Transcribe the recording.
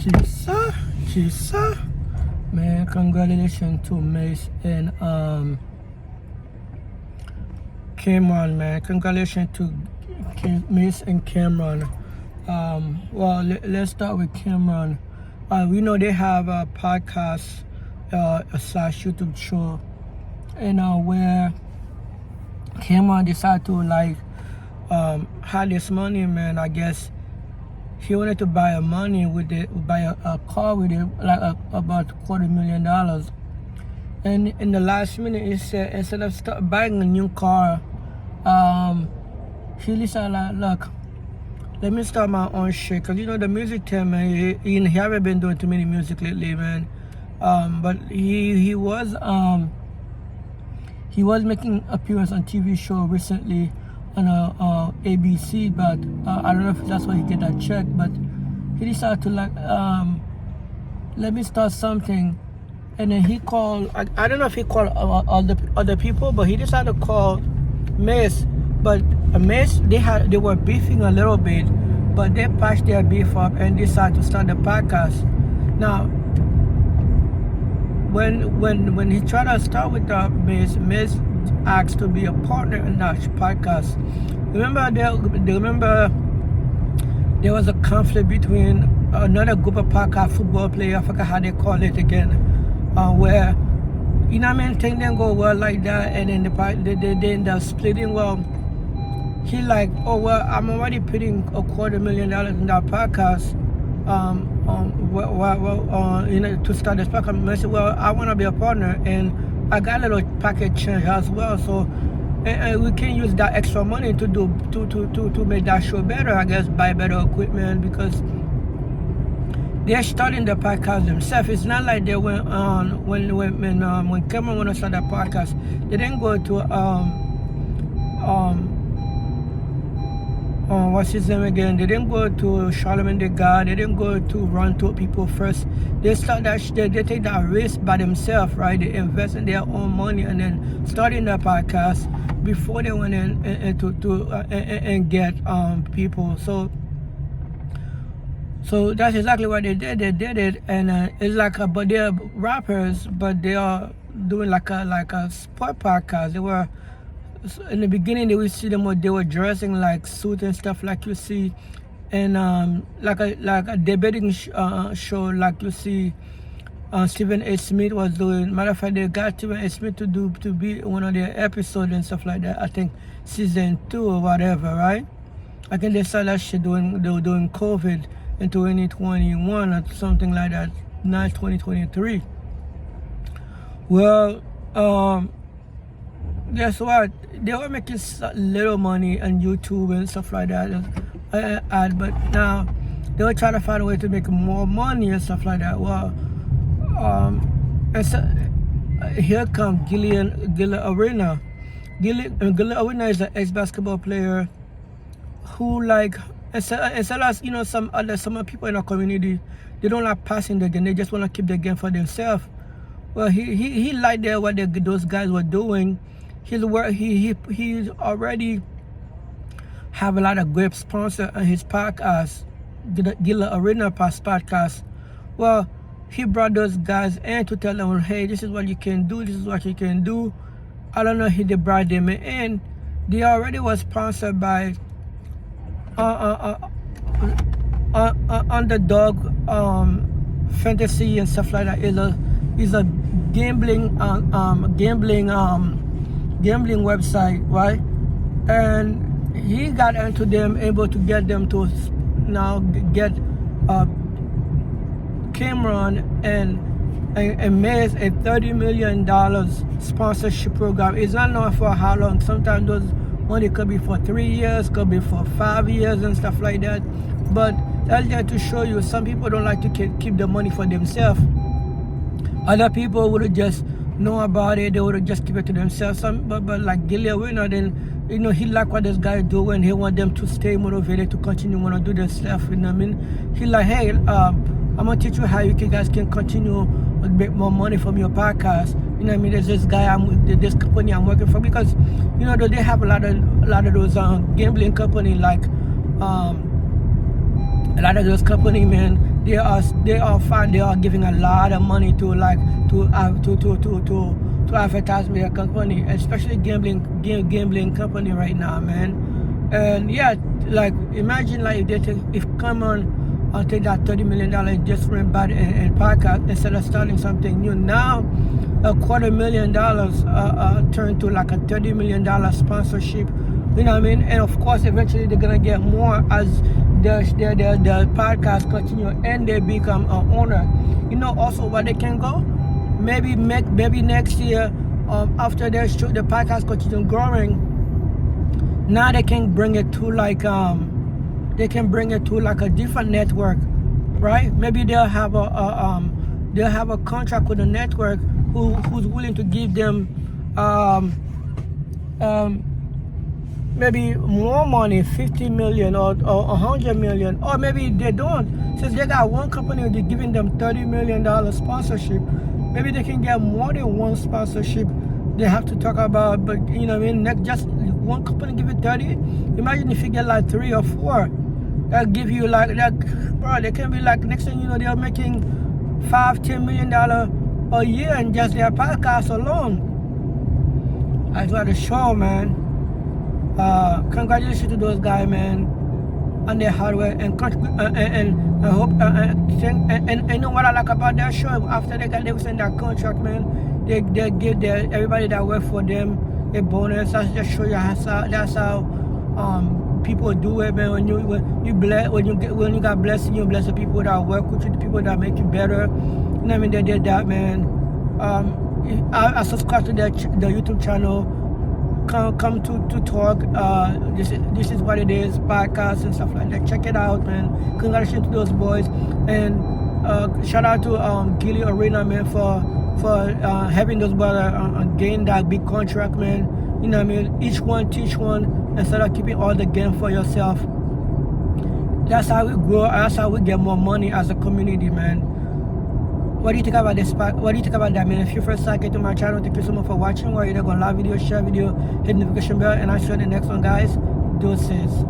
Kisa. Man, congratulations to Mace and Cameron, man. Congratulations to Mace and Cameron. Well, let's start with Cameron. We know they have a podcast slash YouTube show, and where Cameron decided to have this money, man. I guess he wanted to buy a car with it, about $250,000. And in the last minute, he said instead of buying a new car, he decided look, let me start my own shit. Cause the music thing, man, he haven't been doing too many music lately, man. But he was making appearance on TV show recently on ABC, but I don't know if that's why he get that check. But he decided to let me start something, and then he called. I don't know if he called all the other people, but he decided to call Mace. But Mace, they were beefing a little bit, but they patched their beef up and decided to start the podcast. Now, when he tried to start with Mace asked to be a partner in that podcast. Remember there was a conflict between another group of podcast football players, I forgot how they call it again, where things didn't go well like that, and then they end up splitting. Well, he oh well, I'm already putting $250,000 in that podcast. To start this podcast. I said, well, I want to be a partner, and I got a little package change as well, so and we can use that extra money to make that show better. I guess buy better equipment, because they're starting the podcast themselves. It's not like they went on when Cameron went to start that podcast. They didn't go to what's his name again? They didn't go to Charlemagne the God. They didn't go to run to people first. They start that. They take that risk by themselves, right? They invest in their own money and then starting the podcast before they went in and get people. So that's exactly what they did. They did it, and it's but they're rappers, but they are doing like a sport podcast. They were. In the beginning, they would see them they were dressing like suits and stuff, like you see, and like a debating show, like you see Stephen A. Smith was doing. Matter of fact, they got Stephen A. Smith to be one of their episodes and stuff like that. I think season 2 or whatever, right? I think they saw that shit they were doing COVID in 2021 or something like that, not 2023. Well, guess what? They were making little money on YouTube and stuff like that, but now they were trying to find a way to make more money and stuff like that. Well, and so here comes Gilly Arena. Gilly Arena is an ex-basketball player who and so some people in our community, they don't like passing the game. They just want to keep the game for themselves. Well, he liked what those guys were doing. He already have a lot of great sponsors on his podcast, Gila Arena podcast. Well, he brought those guys in to tell them, hey, this is what you can do, this is what you can do. I don't know if they brought them in. They already was sponsored by Underdog Fantasy and stuff like that. It's a gambling website, right? And he got into them, able to get them to now get Cameron and Mace a $30 million sponsorship program. It's not known for how long. Sometimes those money could be for 3 years, could be for 5 years and stuff like that. But that's there to show you some people don't like to keep the money for themselves. Other people would have just know about it, they would have just keep it to themselves. But like Gilly Winner, then he like what this guy doing. He want them to stay motivated to continue want to do their stuff. You know what I mean? He like, hey, I'm gonna teach you how you guys can continue to make more money from your podcast. You know what I mean? There's this guy this company I'm working for, because they have a lot of those gambling company, like a lot of those company, man. they are giving a lot of money to like to advertise with a company, especially gambling company right now, man. And yeah, like imagine like if come on and take that $30 million investment back in podcast instead of starting something new. Now $250,000 turned to like a $30 million sponsorship. You know what I mean? And of course, eventually they're gonna get more as the podcast continue and they become an owner. You know, also where they can go. Maybe next year, after the podcast continue growing, now they can bring it to like a different network, right? Maybe they'll have a contract with a network who's willing to give them maybe more money, 50 million or 100 million, or maybe they don't. Since they got one company who's giving them $30 million sponsorship, maybe they can get more than one sponsorship they have to talk about. But you know what I mean, just one company give you 30. Imagine if you get like 3 or 4 that give you like that, bro. They can be like, next thing you know, they're making $5-10 million a year in just their podcast alone. That's what the show, man. Congratulations to those guys, man, on their hard work, and I hope and you know what I like about that show, after they send that contract, man, they give everybody that work for them a bonus. That's just show you that's how people do it, man. When you got blessing, you bless the people that work with you, the people that make you better. You know what I mean? They did that, man. I subscribe to the YouTube channel. Come to talk. This is what it is, podcast and stuff like that. Check it out, man. Congratulations to those boys, and shout out to Gilly Arena, man, for having those brothers gain that big contract, man. You know what I mean? Each one teach one instead of keeping all the game for yourself. That's how we grow. That's how we get more money as a community, man. What do you think about this? What do you think about that, man? If you first time to my channel, thank you so much for watching. While you're there, go like video, share video, hit the notification bell, and I'll show you the next one, guys. Deuces.